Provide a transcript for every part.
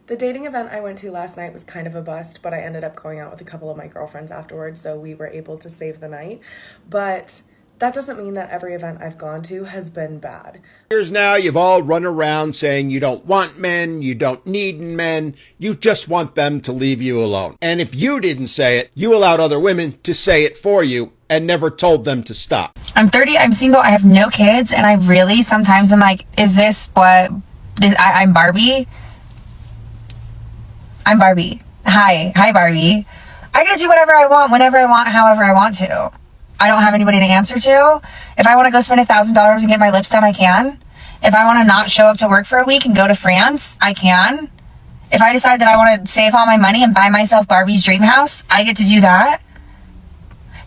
The dating event I went to last night was kind of a bust, but I ended up going out with a couple of my girlfriends afterwards, so we were able to save the night. But that doesn't mean that every event I've gone to has been bad. Years now, you've all run around saying you don't want men, you don't need men, you just want them to leave you alone. And if you didn't say it, you allowed other women to say it for you and never told them to stop. I'm 30, I'm single, I have no kids, and I really sometimes I'm like, is this what this I'm Barbie? I'm Barbie. Hi Barbie. I get to do whatever I want, whenever I want, however I want to. I don't have anybody to answer to. If I want to go spend $1,000 and get my lips done, I can. If I want to not show up to work for a week and go to France, I can. If I decide that I want to save all my money and buy myself Barbie's dream house, I get to do that.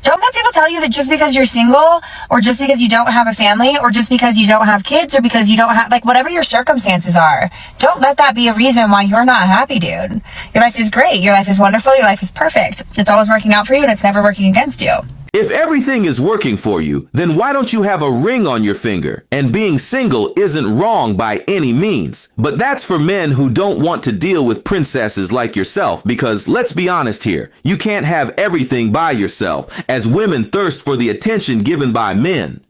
Don't let people tell you that just because you're single, or just because you don't have a family, or just because you don't have kids, or because you don't have, like, whatever your circumstances are, don't let that be a reason why you're not happy, dude. Your life is great. Your life is wonderful. Your life is perfect. It's always working out for you, and it's never working against you. If everything is working for you, then why don't you have a ring on your finger? And being single isn't wrong by any means. But that's for men who don't want to deal with princesses like yourself, because let's be honest here, you can't have everything by yourself, as women thirst for the attention given by men.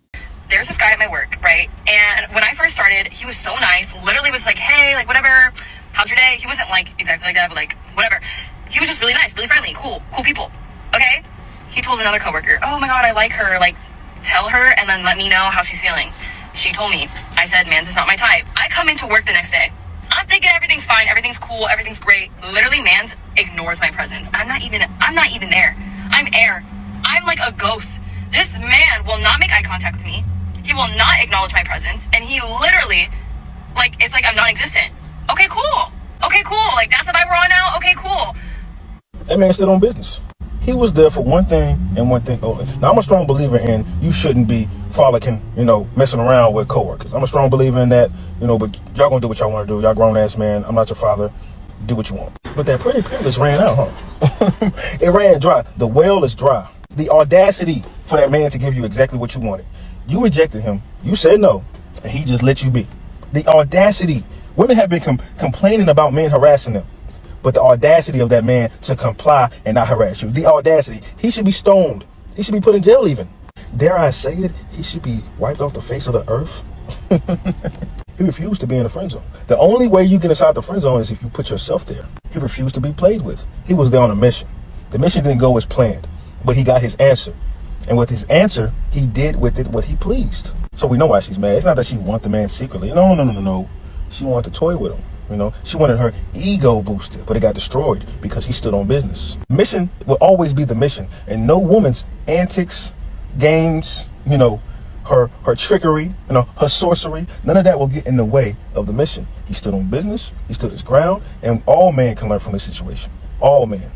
There's this guy at my work, right? And when I first started, he was so nice, literally was like, hey, like, whatever, how's your day? He wasn't like exactly like that, but like, whatever. He was just really nice, really friendly, cool people, okay? He told another coworker, oh my god, I like her, like, tell her and then let me know how she's feeling. She told me. I said, man's is not my type. I come into work the next day. I'm thinking everything's fine, everything's cool, everything's great. Literally, man's ignores my presence. I'm not even there. I'm air. I'm like a ghost. This man will not make eye contact with me. He will not acknowledge my presence. And he literally, like, it's like I'm non-existent. Okay, cool. Like, that's the vibe we're on now? Okay, cool. That man stood on business. He was there for one thing and one thing only. Now, I'm a strong believer in you shouldn't be frolicking, messing around with coworkers. I'm a strong believer in that, but y'all gonna do what y'all want to do. Y'all grown-ass man. I'm not your father. Do what you want. But that pretty privilege ran out, huh? It ran dry. The well is dry. The audacity for that man to give you exactly what you wanted. You rejected him. You said no. And he just let you be. The audacity. Women have been complaining about men harassing them. But the audacity of that man to comply and not harass you. The audacity. He should be stoned. He should be put in jail even. Dare I say it? He should be wiped off the face of the earth. He refused to be in the friend zone. The only way you get inside the friend zone is if you put yourself there. He refused to be played with. He was there on a mission. The mission didn't go as planned, but he got his answer. And with his answer, he did with it what he pleased. So we know why she's mad. It's not that she wanted the man secretly. No. She wanted to toy with him. She wanted her ego boosted, but it got destroyed because he stood on business. Mission will always be the mission, and no woman's antics, games, her trickery, her sorcery, none of that will get in the way of the mission. He stood on business, he stood his ground, and all men can learn from this situation. All men.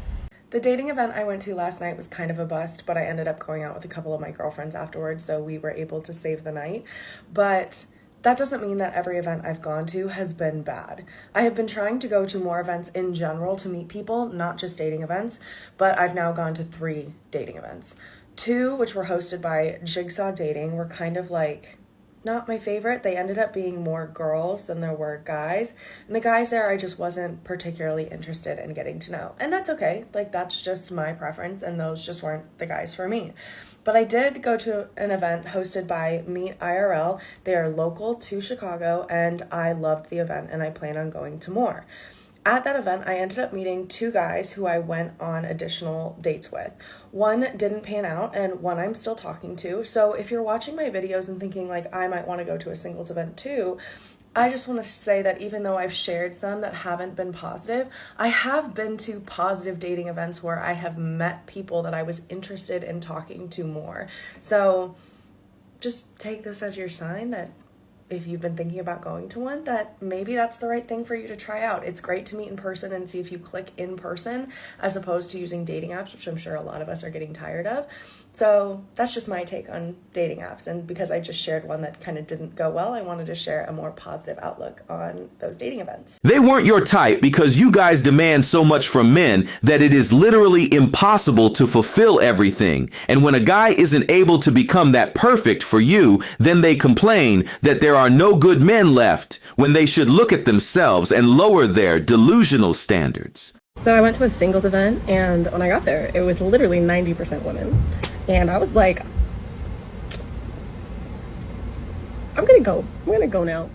The dating event I went to last night was kind of a bust, but I ended up going out with a couple of my girlfriends afterwards, so we were able to save the night. But that doesn't mean that every event I've gone to has been bad. I have been trying to go to more events in general to meet people, not just dating events, but I've now gone to 3 dating events. 2, which were hosted by Jigsaw Dating, were kind of like not my favorite. They ended up being more girls than there were guys. And the guys there, I just wasn't particularly interested in getting to know. And that's okay. Like, that's just my preference, and those just weren't the guys for me. But I did go to an event hosted by Meet IRL. They are local to Chicago, and I loved the event, and I plan on going to more. At that event, I ended up meeting 2 guys who I went on additional dates with. One didn't pan out, and one I'm still talking to. So if you're watching my videos and thinking, like, I might want to go to a singles event too, I just want to say that even though I've shared some that haven't been positive, I have been to positive dating events where I have met people that I was interested in talking to more. So just take this as your sign that if you've been thinking about going to one, that maybe that's the right thing for you to try out. It's great to meet in person and see if you click in person as opposed to using dating apps, which I'm sure a lot of us are getting tired of. So that's just my take on dating apps. And because I just shared one that kind of didn't go well, I wanted to share a more positive outlook on those dating events. They weren't your type because you guys demand so much from men that it is literally impossible to fulfill everything. And when a guy isn't able to become that perfect for you, then they complain that there are no good men left when they should look at themselves and lower their delusional standards. So I went to a singles event, and when I got there, it was literally 90% women. And I was like, I'm gonna go now.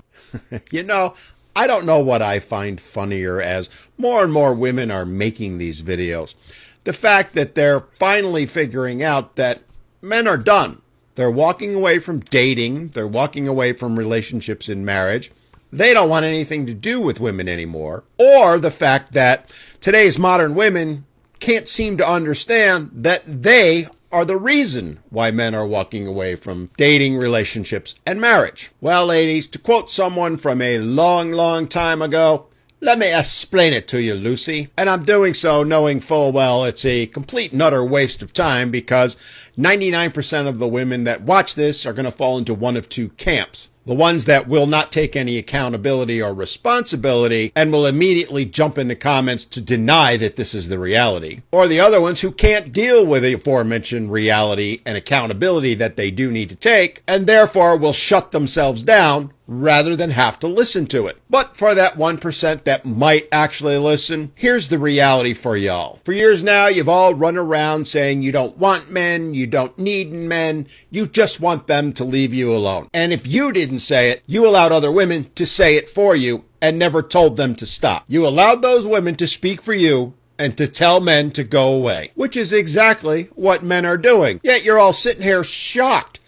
You know, I don't know what I find funnier as more and more women are making these videos. The fact that they're finally figuring out that men are done. They're walking away from dating. They're walking away from relationships in marriage. They don't want anything to do with women anymore. Or the fact that today's modern women can't seem to understand that they are the reason why men are walking away from dating, relationships, and marriage. Well, ladies, to quote someone from a long, long time ago, let me explain it to you, Lucy. And I'm doing so knowing full well it's a complete and utter waste of time because 99% of the women that watch this are going to fall into one of two camps. The ones that will not take any accountability or responsibility and will immediately jump in the comments to deny that this is the reality. Or the other ones who can't deal with the aforementioned reality and accountability that they do need to take, and therefore will shut themselves down rather than have to listen to it. But for that 1% that might actually listen, here's the reality for y'all. For years now, you've all run around saying you don't want men, you don't need men, you just want them to leave you alone. And if you didn't say it, you allowed other women to say it for you and never told them to stop. You allowed those women to speak for you and to tell men to go away, which is exactly what men are doing. Yet you're all sitting here shocked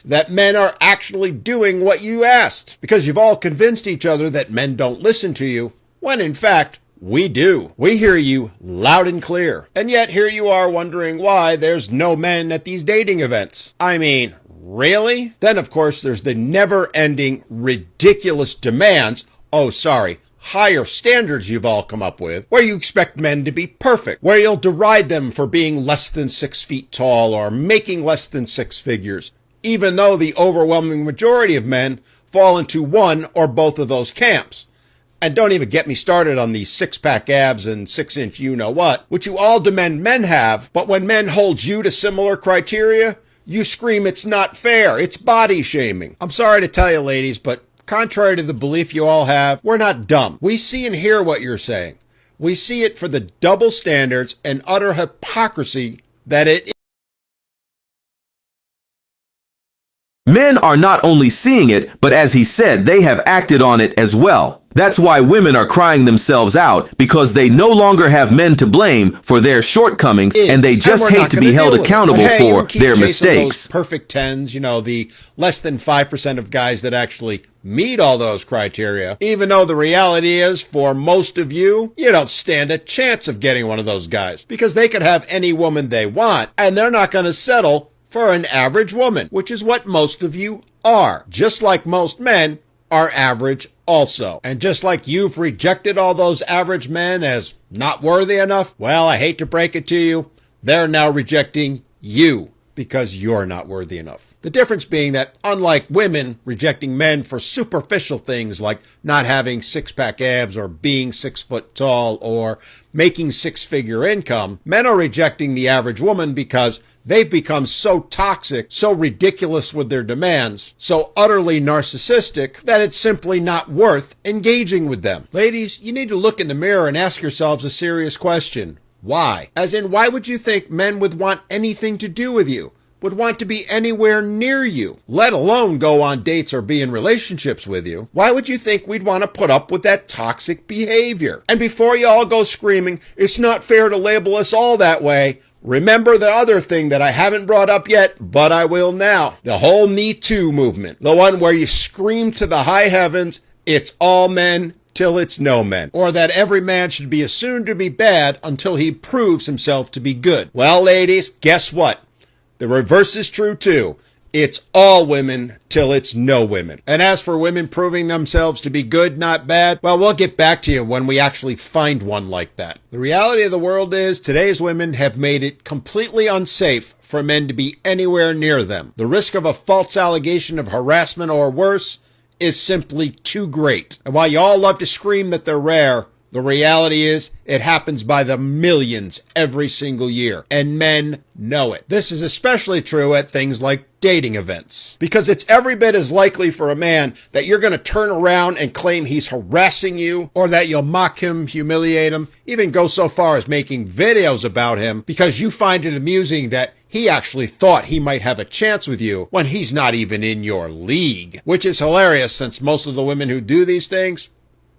that men are actually doing what you asked, because you've all convinced each other that men don't listen to you, when in fact, we do. We hear you loud and clear. And yet here you are wondering why there's no men at these dating events. I mean, really? Then of course there's the never-ending ridiculous demands, higher standards you've all come up with, where you expect men to be perfect, where you'll deride them for being less than 6 feet tall or making less than 6 figures, even though the overwhelming majority of men fall into one or both of those camps. And don't even get me started on these 6-pack abs and 6-inch you-know-what, which you all demand men have, but when men hold you to similar criteria, you scream it's not fair, it's body shaming. I'm sorry to tell you, ladies, but contrary to the belief you all have, we're not dumb. We see and hear what you're saying. We see it for the double standards and utter hypocrisy that it is. Men are not only seeing it, but as he said, they have acted on it as well. That's why women are crying themselves out, because they no longer have men to blame for their shortcomings, and they just hate to be held accountable for their mistakes. Those perfect tens, the less than 5% of guys that actually meet all those criteria, even though the reality is, for most of you, you don't stand a chance of getting one of those guys, because they could have any woman they want, and they're not going to settle for an average woman, which is what most of you are. Just like most men are average also. And just like you've rejected all those average men as not worthy enough, well, I hate to break it to you, they're now rejecting you because you're not worthy enough. The difference being that, unlike women rejecting men for superficial things like not having 6-pack abs or being 6 foot tall or making 6-figure income, men are rejecting the average woman because they've become so toxic, so ridiculous with their demands, so utterly narcissistic that it's simply not worth engaging with them. Ladies, you need to look in the mirror and ask yourselves a serious question. Why? As in, why would you think men would want anything to do with you? Would want to be anywhere near you, let alone go on dates or be in relationships with you? Why would you think we'd want to put up with that toxic behavior? And before you all go screaming, it's not fair to label us all that way, remember the other thing that I haven't brought up yet, but I will now. The whole Me Too movement. The one where you scream to the high heavens, it's all men till it's no men. Or that every man should be assumed to be bad until he proves himself to be good. Well, ladies, guess what? The reverse is true too. It's all women till it's no women. And as for women proving themselves to be good, not bad, well, we'll get back to you when we actually find one like that. The reality of the world is today's women have made it completely unsafe for men to be anywhere near them. The risk of a false allegation of harassment or worse is simply too great. And while you all love to scream that they're rare, The reality is, it happens by the millions every single year, and men know it. This is especially true at things like dating events, because it's every bit as likely for a man that you're going to turn around and claim he's harassing you, or that you'll mock him, humiliate him, even go so far as making videos about him because you find it amusing that he actually thought he might have a chance with you when he's not even in your league, which is hilarious since most of the women who do these things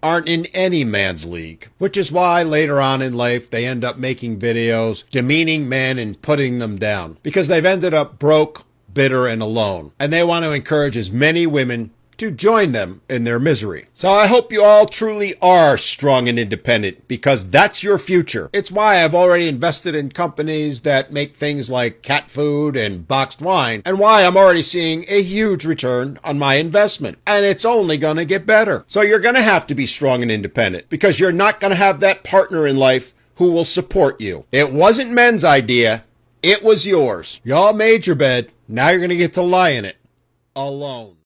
aren't in any man's league, which is why later on in life they end up making videos demeaning men and putting them down because they've ended up broke, bitter, and alone, and they want to encourage as many women to join them in their misery. So I hope you all truly are strong and independent, because that's your future. It's why I've already invested in companies that make things like cat food and boxed wine, and why I'm already seeing a huge return on my investment. And it's only gonna get better. So you're gonna have to be strong and independent, because you're not gonna have that partner in life who will support you. It wasn't men's idea, it was yours. Y'all made your bed, now you're gonna get to lie in it alone.